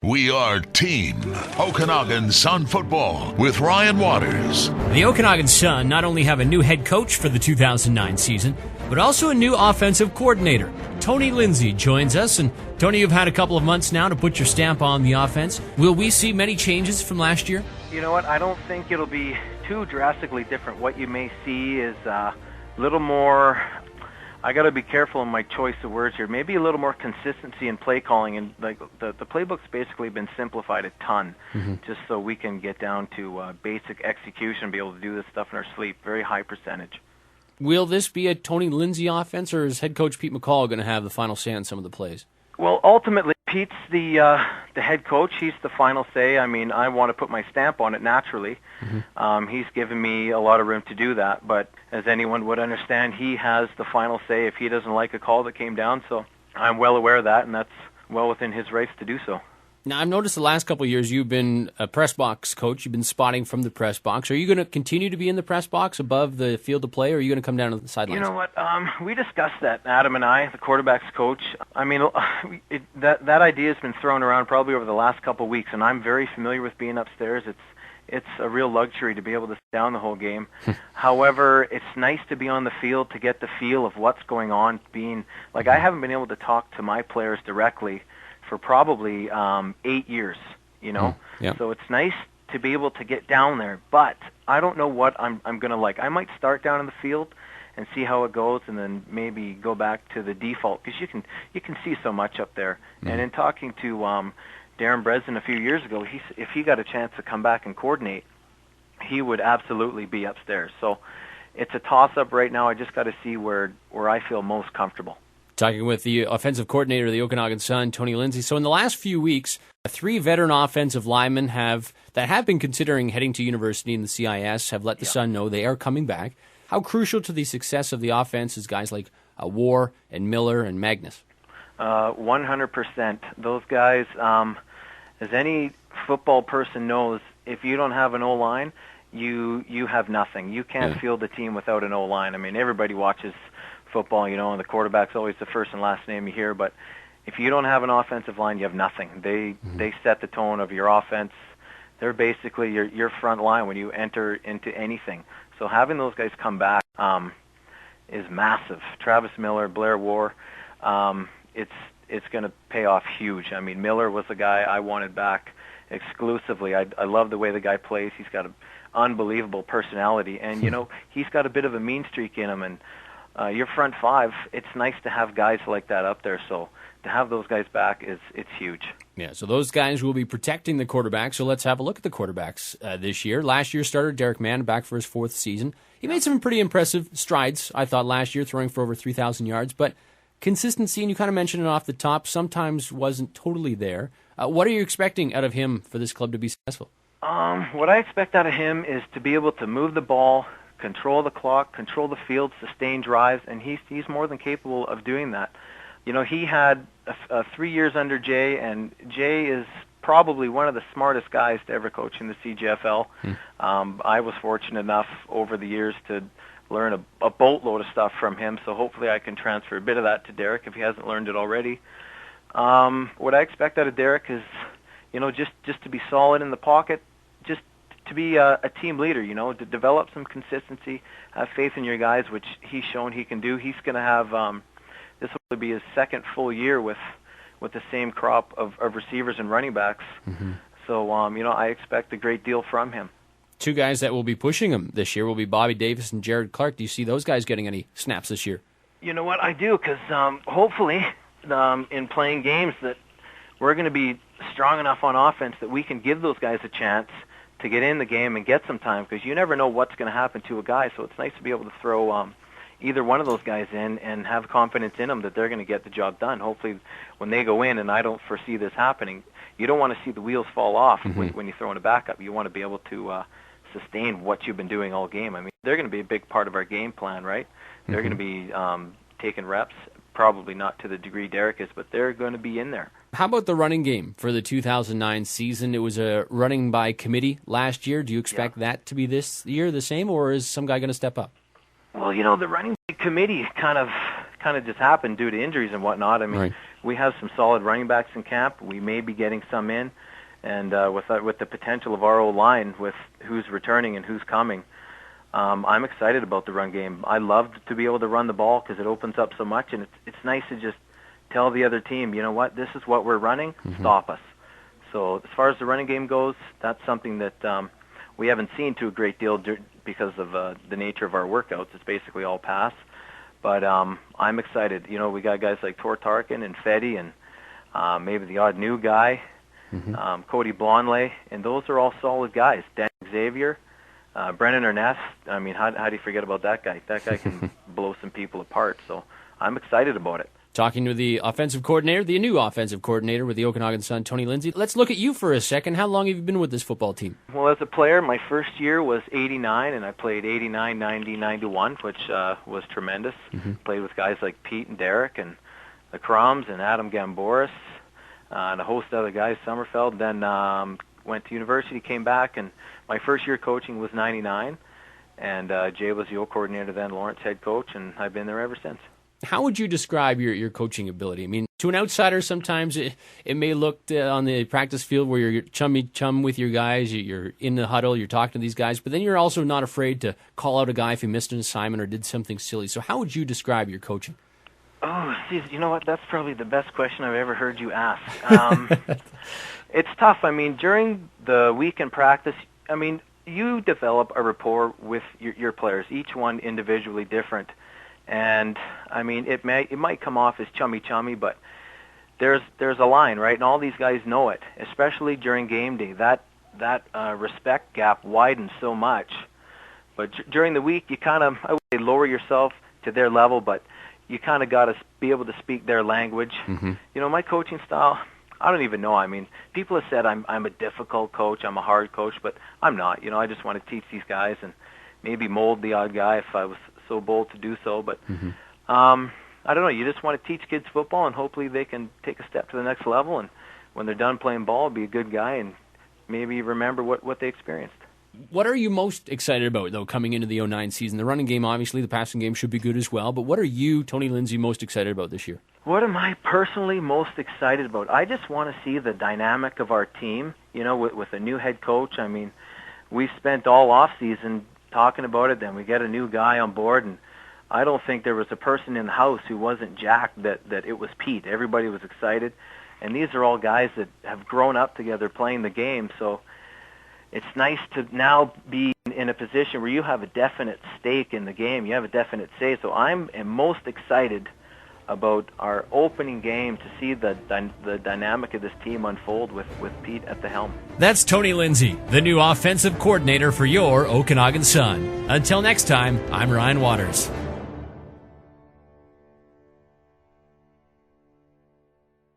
We are Team Okanagan Sun Football with Ryan Waters. The Okanagan Sun not only have a new head coach for the 2009 season, but also a new offensive coordinator. Tony Lindsay joins us. And Tony, you've had a couple of months now to put your stamp on the offense. Will we see many changes from last year? You know what? I don't think it'll be too drastically different. What you may see is a little more... I got to be careful in my choice of words here. Maybe a little more consistency in play calling, and like the playbook's basically been simplified a ton, just so we can get down to basic execution, be able to do this stuff in our sleep. Very high percentage. Will this be a Tony Lindsay offense, or is head coach Pete McCall going to have the final say on some of the plays? Well, ultimately, Pete's the head coach. He's the final say. I mean, I want to put my stamp on it naturally. He's given me a lot of room to do that, but as anyone would understand, he has the final say if he doesn't like a call that came down, so I'm well aware of that, and that's well within his rights to do so. Now, I've noticed the last couple of years you've been a press box coach. You've been spotting from the press box. Are you going to continue to be in the press box above the field of play, or are you going to come down to the sidelines? You know what? We discussed that, Adam and I, the quarterback's coach. I mean, that idea has been thrown around probably over the last couple of weeks, and I'm very familiar with being upstairs. It's a real luxury to be able to sit down the whole game. However, it's nice to be on the field to get the feel of what's going on. I haven't been able to talk to my players directly for probably 8 years, you know? Yeah. So it's nice to be able to get down there, but I don't know what I'm going to like. I might start down in the field and see how it goes, and then maybe go back to the default, because you can see so much up there. And in talking to Darren Breslin a few years ago, if he got a chance to come back and coordinate, he would absolutely be upstairs. So it's a toss-up right now. I just got to see where I feel most comfortable. Talking with the offensive coordinator of the Okanagan Sun, Tony Lindsay. So in the last few weeks, 3 veteran offensive linemen that have been considering heading to university in the CIS have let the Sun know they are coming back. How crucial to the success of the offense is guys like War and Miller and Magnus? 100%. Those guys, as any football person knows, if you don't have an O-line, you have nothing. You can't field a team without an O-line. I mean, everybody watches football, you know, and the quarterback's always the first and last name you hear, but if you don't have an offensive line, you have nothing. They set the tone of your offense. They're basically your front line when you enter into anything. So having those guys come back is massive. Travis Miller, Blair War, it's going to pay off huge. I mean, Miller was the guy I wanted back exclusively. I love the way the guy plays. He's got an unbelievable personality, and, you know, he's got a bit of a mean streak in him, and your front five, it's nice to have guys like that up there. So to have those guys back, it's huge. Yeah, so those guys will be protecting the quarterback. So let's have a look at the quarterbacks this year. Last year starter Derek Mann back for his 4th season. He made some pretty impressive strides, I thought, last year, throwing for over 3,000 yards. But consistency, and you kind of mentioned it off the top, sometimes wasn't totally there. What are you expecting out of him for this club to be successful? What I expect out of him is to be able to move the ball, control the clock, control the field, sustain drives, and he's more than capable of doing that. You know, he had 3 years under Jay, and Jay is probably one of the smartest guys to ever coach in the CJFL. I was fortunate enough over the years to learn a boatload of stuff from him, so hopefully I can transfer a bit of that to Derek if he hasn't learned it already. What I expect out of Derek is, you know, just to be solid in the pocket, just to be a team leader, you know, to develop some consistency, have faith in your guys, which he's shown he can do. He's going to have, this will be his 2nd full year with the same crop of receivers and running backs. So, you know, I expect a great deal from him. 2 guys that will be pushing him this year will be Bobby Davis and Jared Clark. Do you see those guys getting any snaps this year? You know what, I do, because hopefully in playing games that we're going to be strong enough on offense that we can give those guys a chance to get in the game and get some time, because you never know what's going to happen to a guy. So it's nice to be able to throw either one of those guys in and have confidence in them that they're going to get the job done. Hopefully when they go in, and I don't foresee this happening, you don't want to see the wheels fall off when you throw in a backup. You want to be able to sustain what you've been doing all game. I mean, they're going to be a big part of our game plan, right? They're going to be taking reps, probably not to the degree Derek is, but they're going to be in there. How about the running game for the 2009 season? It was a running by committee last year. Do you expect that to be this year the same, or is some guy going to step up? Well, you know, the running committee kind of just happened due to injuries and whatnot. I mean, we have some solid running backs in camp. We may be getting some in, and with the potential of our O-line, with who's returning and who's coming, I'm excited about the run game. I love to be able to run the ball because it opens up so much, and it's nice to just tell the other team, you know what, this is what we're running, stop us. So as far as the running game goes, that's something that we haven't seen to a great deal because of the nature of our workouts. It's basically all pass. But I'm excited. You know, we got guys like Tortarkin and Fetty and maybe the odd new guy, Cody Blonley, and those are all solid guys. Dan Xavier, Brennan Ernest. I mean, how do you forget about that guy? That guy can blow some people apart. So I'm excited about it. Talking to the offensive coordinator, the new offensive coordinator with the Okanagan Sun, Tony Lindsay. Let's look at you for a second. How long have you been with this football team? Well, as a player, my first year was 89, and I played 89, 90, 91, which was tremendous. Played with guys like Pete and Derek and the Crumbs and Adam Gamboris and a host of other guys, Sommerfeld. Then went to university, came back, and my first year coaching was 99. And Jay was the O coordinator then, Lawrence head coach, and I've been there ever since. How would you describe your coaching ability? I mean, to an outsider, sometimes it may look on the practice field where you're chum with your guys, you're in the huddle, you're talking to these guys, but then you're also not afraid to call out a guy if he missed an assignment or did something silly. So how would you describe your coaching? Oh, geez, you know what? That's probably the best question I've ever heard you ask. It's tough. I mean, during the week in practice, I mean, you develop a rapport with your players, each one individually different. And I mean, it might come off as chummy, but there's a line, right? And all these guys know it, especially during game day. That respect gap widens so much. But during the week, you kind of, I would say, lower yourself to their level, but you kind of got to be able to speak their language. You know, my coaching style, I don't even know. I mean, people have said I'm a difficult coach, I'm a hard coach, but I'm not. You know, I just want to teach these guys and maybe mold the odd guy if I was so bold to do so. But I don't know. You just want to teach kids football, and hopefully they can take a step to the next level. And when they're done playing ball, be a good guy and maybe remember what they experienced. What are you most excited about, though, coming into the 09 season? The running game, obviously, the passing game should be good as well. But what are you, Tony Lindsay, most excited about this year? What am I personally most excited about? I just want to see the dynamic of our team, you know, with a new head coach. I mean, we spent all off season talking about it, then we get a new guy on board, and I don't think there was a person in the house who wasn't jacked that it was Pete. Everybody was excited, and these are all guys that have grown up together playing the game, so it's nice to now be in a position where you have a definite stake in the game, you have a definite say. So I'm most excited about our opening game to see the dynamic of this team unfold with Pete at the helm. That's Tony Lindsay, the new offensive coordinator for your Okanagan Sun. Until next time, I'm Ryan Waters.